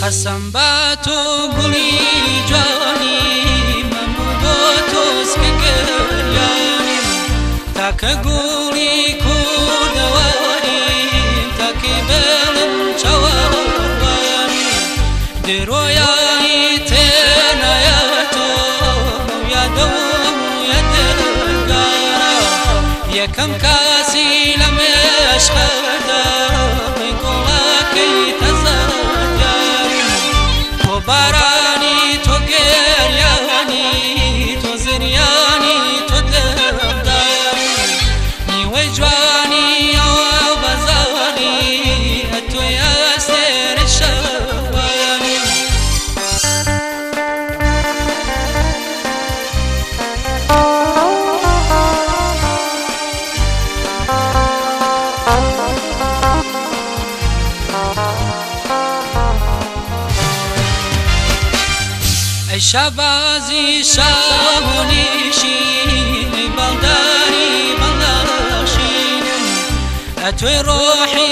قسم با تو گلی جانی من با تو سکگریانی تا که گلی کردوانی تا که بلم چوانی درویایی تنایتو یادم یادگارا یکم کسی لمشخدا میگویی بارانی تو گریانی تو زریانی تو دردانی نیوی جوانی و بزانی تو یاسر شوانی شبازی شابونیشین بالداری بلاشین اتوی روحی